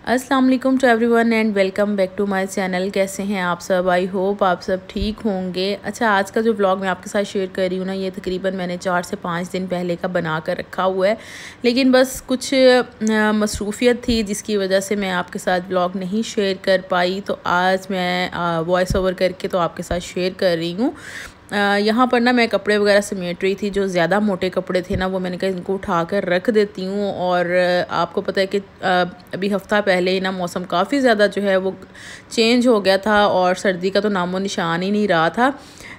अस्सलाम वालेकुम to everyone and welcome back to my channel. कैसे हैं आप सब? आई होप आप सब ठीक होंगे। अच्छा, आज का जो व्लॉग मैं आपके साथ शेयर कर रही हूँ ना, ये तकरीबन मैंने 4 से 5 दिन पहले का बना कर रखा हुआ है, लेकिन बस कुछ मसरूफियत थी जिसकी वजह से मैं आपके साथ व्लॉग नहीं शेयर कर पाई। तो आज मैं वॉइस ओवर करके तो आपके साथ शेयर कर रही हूँ। यहाँ पर ना मैं कपड़े वगैरह समेट रही थी। जो ज़्यादा मोटे कपड़े थे ना, वो मैंने कहा इनको उठा कर रख देती हूँ। और आपको पता है कि अभी हफ़्ता पहले ही ना मौसम काफ़ी ज़्यादा जो है वो चेंज हो गया था और सर्दी का तो नामो निशान ही नहीं रहा था।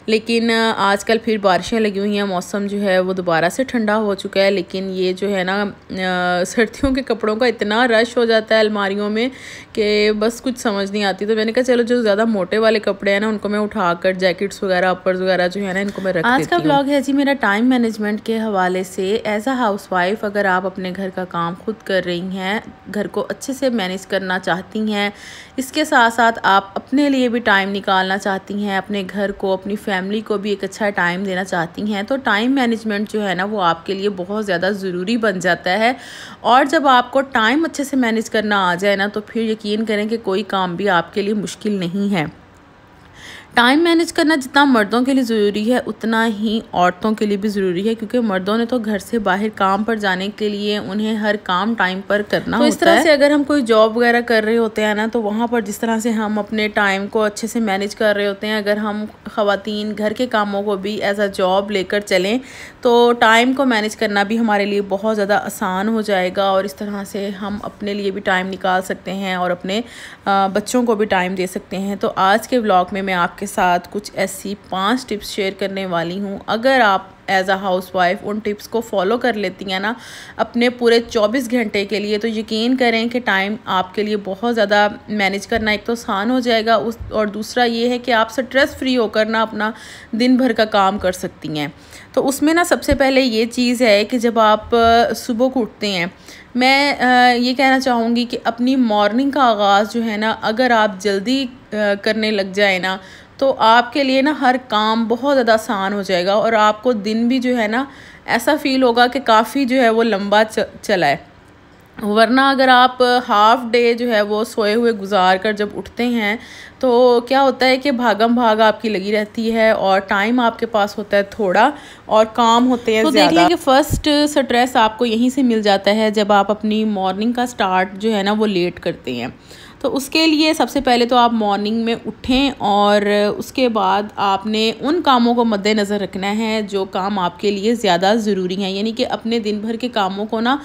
लेकिन आजकल फिर बारिशें लगी हुई हैं, मौसम जो है वो दोबारा से ठंडा हो चुका है। लेकिन ये जो है ना सर्दियों के कपड़ों का इतना रश हो जाता है अलमारियों में कि बस कुछ समझ नहीं आती। तो मैंने कहा चलो जो ज़्यादा मोटे वाले कपड़े हैं ना, उनको मैं उठाकर जैकेट्स वगैरह अपर्स वगैरह जो है ना, इनको मैं रख देती हूँ। आज का व्लॉग है जी मेरा टाइम मैनेजमेंट के हवाले से। एज अ हाउसवाइफ अगर आप अपने घर का काम खुद कर रही हैं, घर को अच्छे से मैनेज करना चाहती हैं, इसके साथ साथ आप अपने लिए भी टाइम निकालना चाहती हैं, अपने घर को अपनी फैमिली को भी एक अच्छा टाइम देना चाहती हैं, तो टाइम मैनेजमेंट जो है ना वो आपके लिए बहुत ज़्यादा ज़रूरी बन जाता है। और जब आपको टाइम अच्छे से मैनेज करना आ जाए ना, तो फिर यकीन करें कि कोई काम भी आपके लिए मुश्किल नहीं है। टाइम मैनेज करना जितना मर्दों के लिए ज़रूरी है, उतना ही औरतों के लिए भी ज़रूरी है, क्योंकि मर्दों ने तो घर से बाहर काम पर जाने के लिए उन्हें हर काम टाइम पर करना होता है। तो इस तरह से अगर हम कोई जॉब वगैरह कर रहे होते हैं ना, तो वहाँ पर जिस तरह से हम अपने टाइम को अच्छे से मैनेज कर रहे होते हैं, अगर हम ख़वातीन घर के कामों को भी एज अ जॉब लेकर चलें, तो टाइम को मैनेज करना भी हमारे लिए बहुत ज़्यादा आसान हो जाएगा। और इस तरह से हम अपने लिए भी टाइम निकाल सकते हैं और अपने बच्चों को भी टाइम दे सकते हैं। तो आज के व्लॉग में मैं आपके साथ कुछ ऐसी 5 टिप्स शेयर करने वाली हूँ। अगर आप एज अ हाउसवाइफ उन टिप्स को फॉलो कर लेती हैं ना अपने पूरे 24 घंटे के लिए, तो यकीन करें कि टाइम आपके लिए बहुत ज़्यादा मैनेज करना एक तो आसान हो जाएगा, और दूसरा ये है कि आप स्ट्रेस फ्री होकर ना अपना दिन भर का काम कर सकती हैं। तो उसमें ना सबसे पहले ये चीज़ है कि जब आप सुबह को उठते हैं, मैं ये कहना चाहूँगी कि अपनी मॉर्निंग का आगाज़ जो है ना, अगर आप जल्दी करने लग जाए ना, तो आपके लिए ना हर काम बहुत ज़्यादा आसान हो जाएगा और आपको दिन भी जो है ना ऐसा फ़ील होगा कि काफ़ी जो है वो लंबा चला है। वरना अगर आप हाफ़ डे जो है वो सोए हुए गुजार कर जब उठते हैं, तो क्या होता है कि भागम भाग आपकी लगी रहती है और टाइम आपके पास होता है थोड़ा और काम होते हैं ज़्यादा। तो देखिए कि फ़र्स्ट स्ट्रेस आपको यहीं से मिल जाता है जब आप अपनी मॉर्निंग का स्टार्ट जो है ना वो लेट करते हैं। तो उसके लिए सबसे पहले तो आप मॉर्निंग में उठें और उसके बाद आपने उन कामों को मद्देनज़र रखना है जो काम आपके लिए ज़्यादा ज़रूरी हैं। यानी कि अपने दिन भर के कामों को ना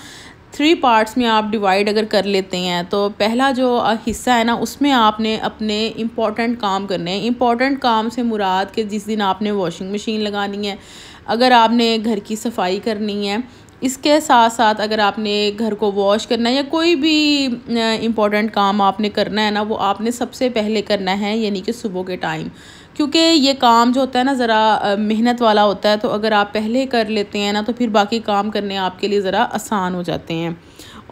3 पार्ट्स में आप डिवाइड अगर कर लेते हैं, तो पहला जो हिस्सा है ना, उसमें आपने अपने इम्पॉर्टेंट काम करने हैं। इम्पॉर्टेंट काम से मुराद कि जिस दिन आपने वॉशिंग मशीन लगानी है, अगर आपने घर की सफाई करनी है, इसके साथ साथ अगर आपने घर को वॉश करना है या कोई भी इम्पॉर्टेंट काम आपने करना है ना, वो आपने सबसे पहले करना है, यानी कि सुबह के टाइम। क्योंकि ये काम जो होता है ना ज़रा मेहनत वाला होता है, तो अगर आप पहले कर लेते हैं ना, तो फिर बाकी काम करने आपके लिए ज़रा आसान हो जाते हैं।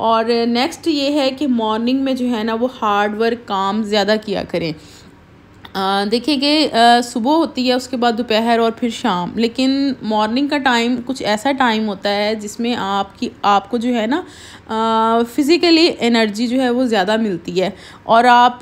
और नेक्स्ट ये है कि मॉर्निंग में जो है ना वो हार्ड वर्क काम ज़्यादा किया करें। देखिए कि सुबह होती है, उसके बाद दोपहर और फिर शाम, लेकिन मॉर्निंग का टाइम कुछ ऐसा टाइम होता है जिसमें आपको जो है ना फ़िज़िकली एनर्जी जो है वो ज़्यादा मिलती है और आप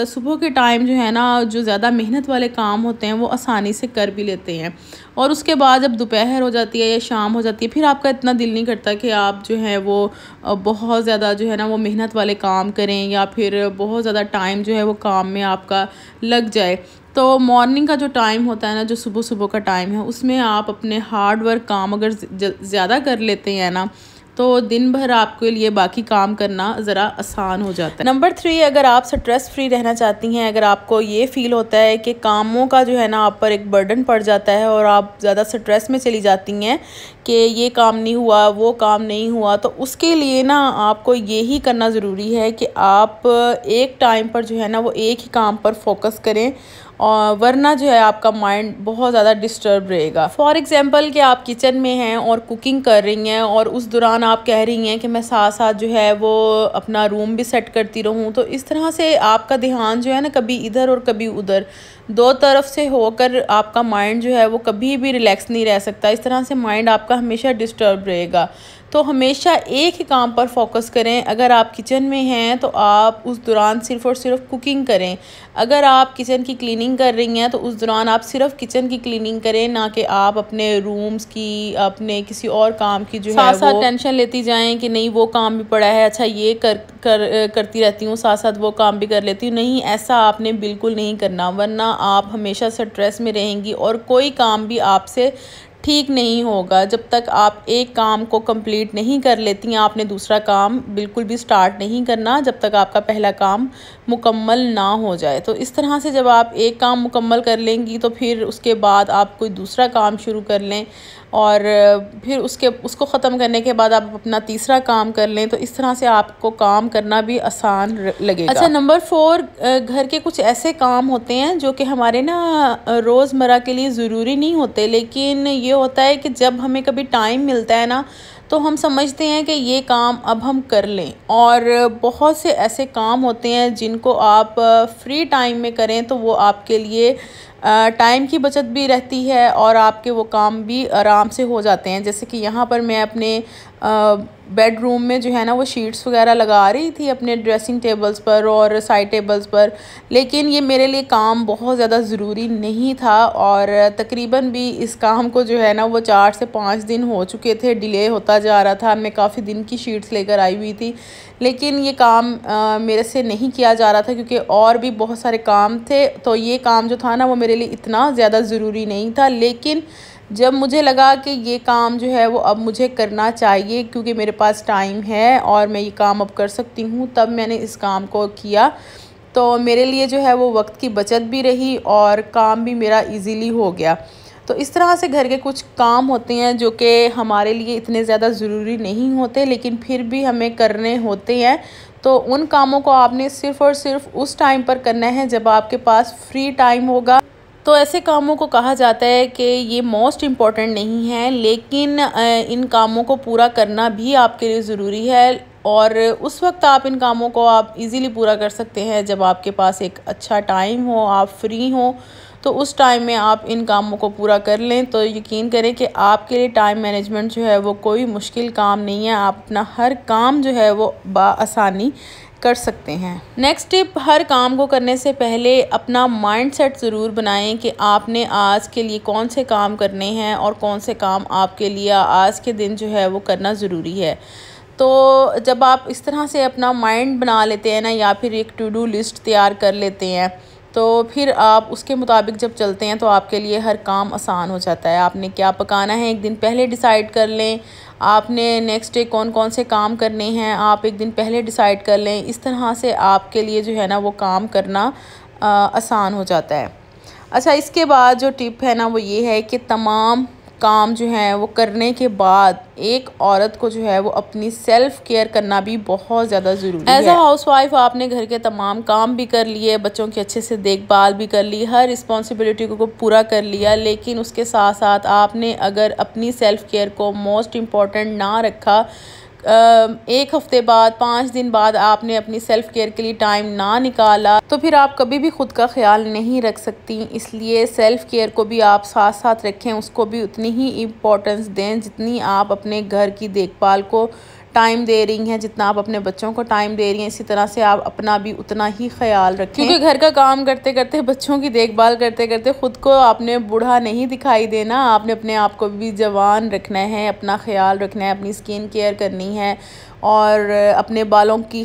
सुबह के टाइम जो है ना जो ज़्यादा मेहनत वाले काम होते हैं वो आसानी से कर भी लेते हैं। और उसके बाद जब दोपहर हो जाती है या शाम हो जाती है, फिर आपका इतना दिल नहीं करता कि आप जो है वो बहुत ज़्यादा जो है ना वो मेहनत वाले काम करें या फिर बहुत ज़्यादा टाइम जो है वो काम में आपका लग जाए। तो मॉर्निंग का जो टाइम होता है ना, जो सुबह सुबह का टाइम है, उसमें आप अपने हार्ड वर्क काम अगर ज़्यादा कर लेते हैं ना, तो दिन भर आपके लिए बाकी काम करना ज़रा आसान हो जाता है। नंबर 3, अगर आप स्ट्रेस फ्री रहना चाहती हैं, अगर आपको ये फ़ील होता है कि कामों का जो है ना आप पर एक बर्डन पड़ जाता है और आप ज़्यादा स्ट्रेस में चली जाती हैं कि ये काम नहीं हुआ, वो काम नहीं हुआ, तो उसके लिए ना आपको यही करना ज़रूरी है कि आप एक टाइम पर जो है ना वो एक ही काम पर फोकस करें, और वरना जो है आपका माइंड बहुत ज़्यादा डिस्टर्ब रहेगा। फॉर एग्ज़ाम्पल कि आप किचन में हैं और कुकिंग कर रही हैं और उस दौरान आप कह रही हैं कि मैं साथ साथ जो है वो अपना रूम भी सेट करती रहूँ, तो इस तरह से आपका ध्यान जो है ना कभी इधर और कभी उधर, दो तरफ से होकर आपका माइंड जो है वो कभी भी रिलैक्स नहीं रह सकता। इस तरह से माइंड आपका हमेशा डिस्टर्ब रहेगा। तो हमेशा एक ही काम पर फोकस करें। अगर आप किचन में हैं तो आप उस दौरान सिर्फ़ और सिर्फ कुकिंग करें। अगर आप किचन की क्लीनिंग कर रही हैं तो उस दौरान आप सिर्फ किचन की क्लीनिंग करें, ना कि आप अपने रूम्स की, अपने किसी और काम की जो है वो टेंशन लेती जाएं कि नहीं वो काम भी पड़ा है, अच्छा ये करती रहती हूँ, साथ साथ वो काम भी कर लेती हूँ। नहीं, ऐसा आपने बिल्कुल नहीं करना, वरना आप हमेशा स्ट्रेस में रहेंगी और कोई काम भी आपसे ठीक नहीं होगा। जब तक आप एक काम को कंप्लीट नहीं कर लेती हैं, आपने दूसरा काम बिल्कुल भी स्टार्ट नहीं करना जब तक आपका पहला काम मुकम्मल ना हो जाए। तो इस तरह से जब आप एक काम मुकम्मल कर लेंगी तो फिर उसके बाद आप कोई दूसरा काम शुरू कर लें और फिर उसको ख़त्म करने के बाद आप अपना तीसरा काम कर लें। तो इस तरह से आपको काम करना भी आसान लगेगा। अच्छा, नंबर 4, घर के कुछ ऐसे काम होते हैं जो कि हमारे ना रोज़मर्रा के लिए ज़रूरी नहीं होते, लेकिन ये होता है कि जब हमें कभी टाइम मिलता है ना तो हम समझते हैं कि ये काम अब हम कर लें। और बहुत से ऐसे काम होते हैं जिनको आप फ्री टाइम में करें तो वो आपके लिए टाइम की बचत भी रहती है और आपके वो काम भी आराम से हो जाते हैं। जैसे कि यहाँ पर मैं अपने बेडरूम में जो है ना वो शीट्स वगैरह लगा रही थी अपने ड्रेसिंग टेबल्स पर और साइड टेबल्स पर, लेकिन ये मेरे लिए काम बहुत ज़्यादा ज़रूरी नहीं था और तकरीबन भी इस काम को जो है ना वो 4 से 5 दिन हो चुके थे, डिले होता जा रहा था। मैं काफ़ी दिन की शीट्स लेकर आई हुई थी, लेकिन ये काम मेरे से नहीं किया जा रहा था क्योंकि और भी बहुत सारे काम थे। तो ये काम जो था ना वो मेरे लिए इतना ज़्यादा ज़रूरी नहीं था, लेकिन जब मुझे लगा कि ये काम जो है वो अब मुझे करना चाहिए क्योंकि मेरे पास टाइम है और मैं ये काम अब कर सकती हूँ, तब मैंने इस काम को किया। तो मेरे लिए जो है वो वक्त की बचत भी रही और काम भी मेरा इजीली हो गया। तो इस तरह से घर के कुछ काम होते हैं जो कि हमारे लिए इतने ज़्यादा ज़रूरी नहीं होते, लेकिन फिर भी हमें करने होते हैं। तो उन कामों को आपने सिर्फ़ और सिर्फ उस टाइम पर करना है जब आपके पास फ्री टाइम होगा। तो ऐसे कामों को कहा जाता है कि ये मोस्ट इम्पॉर्टेंट नहीं है, लेकिन इन कामों को पूरा करना भी आपके लिए ज़रूरी है और उस वक्त आप इन कामों को आप इजीली पूरा कर सकते हैं जब आपके पास एक अच्छा टाइम हो, आप फ्री हो। तो उस टाइम में आप इन कामों को पूरा कर लें तो यकीन करें कि आपके लिए टाइम मैनेजमेंट जो है वो कोई मुश्किल काम नहीं है। आप अपना हर काम जो है वो बआसानी कर सकते हैं। नेक्स्ट टिप, हर काम को करने से पहले अपना माइंड सेट ज़रूर बनाएं कि आपने आज के लिए कौन से काम करने हैं और कौन से काम आपके लिए आज के दिन जो है वो करना ज़रूरी है। तो जब आप इस तरह से अपना माइंड बना लेते हैं ना, या फिर एक टू डू लिस्ट तैयार कर लेते हैं, तो फिर आप उसके मुताबिक जब चलते हैं तो आपके लिए हर काम आसान हो जाता है। आपने क्या पकाना है एक दिन पहले डिसाइड कर लें, आपने नेक्स्ट डे कौन कौन से काम करने हैं आप एक दिन पहले डिसाइड कर लें। इस तरह से आपके लिए जो है ना वो काम करना आसान हो जाता है। अच्छा, इसके बाद जो टिप है ना वो ये है कि तमाम काम जो हैं वो करने के बाद एक औरत को जो है वो अपनी सेल्फ़ केयर करना भी बहुत ज़्यादा ज़रूरी है। एज अ हाउस वाइफ आपने घर के तमाम काम भी कर लिए, बच्चों की अच्छे से देखभाल भी कर ली, हर रिस्पॉन्सिबिलिटी को पूरा कर लिया, लेकिन उसके साथ साथ आपने अगर अपनी सेल्फ़ केयर को मोस्ट इम्पॉर्टेंट ना रखा, एक हफ़्ते बाद 5 दिन बाद आपने अपनी सेल्फ़ केयर के लिए टाइम ना निकाला, तो फिर आप कभी भी ख़ुद का ख्याल नहीं रख सकती। इसलिए सेल्फ़ केयर को भी आप साथ साथ रखें, उसको भी उतनी ही इम्पोर्टेंस दें जितनी आप अपने घर की देखभाल को टाइम दे रही हैं, जितना आप अपने बच्चों को टाइम दे रही हैं, इसी तरह से आप अपना भी उतना ही ख्याल रखें। क्योंकि घर का काम करते करते, बच्चों की देखभाल करते करते ख़ुद को आपने बूढ़ा नहीं दिखाई देना। आपने अपने आप को भी जवान रखना है, अपना ख्याल रखना है, अपनी स्किन केयर करनी है और अपने बालों की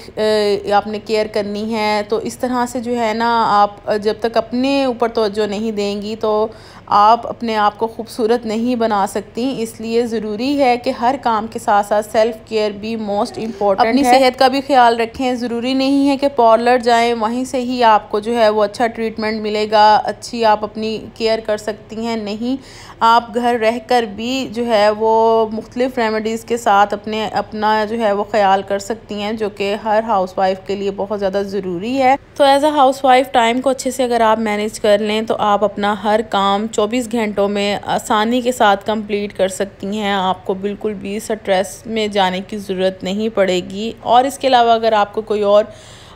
आपने केयर करनी है। तो इस तरह से जो है ना, आप जब तक अपने ऊपर तवज्जो नहीं देंगी तो आप अपने आप को खूबसूरत नहीं बना सकती। इसलिए ज़रूरी है कि हर काम के साथ साथ सेल्फ़ केयर भी मोस्ट इम्पॉर्टेंट है। अपनी सेहत का भी ख्याल रखें। ज़रूरी नहीं है कि पार्लर जाएं, वहीं से ही आपको जो है वो अच्छा ट्रीटमेंट मिलेगा, अच्छी आप अपनी केयर कर सकती हैं। नहीं, आप घर रहकर भी जो है वो मुख्तलिफ़ रेमेडीज़ के साथ अपना जो है वो ख्याल कर सकती हैं, जो कि हर हाउसवाइफ के लिए बहुत ज़्यादा ज़रूरी है। तो एज अ हाउसवाइफ टाइम को अच्छे से अगर आप मैनेज कर लें तो आप अपना हर काम 24 घंटों में आसानी के साथ कंप्लीट कर सकती हैं। आपको बिल्कुल भी स्ट्रेस में जाने की ज़रूरत नहीं पड़ेगी। और इसके अलावा अगर आपको कोई और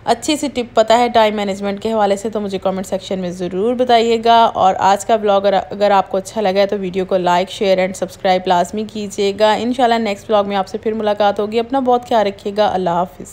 अच्छी सी टिप पता है टाइम मैनेजमेंट के हवाले से तो मुझे कमेंट सेक्शन में ज़रूर बताइएगा। और आज का ब्लॉग अगर आपको अच्छा लगा है तो वीडियो को लाइक शेयर एंड सब्सक्राइब लाजमी कीजिएगा। इंशाल्लाह नेक्स्ट ब्लॉग में आपसे फिर मुलाकात होगी। अपना बहुत ख्याल रखिएगा। अल्लाह हाफिज़।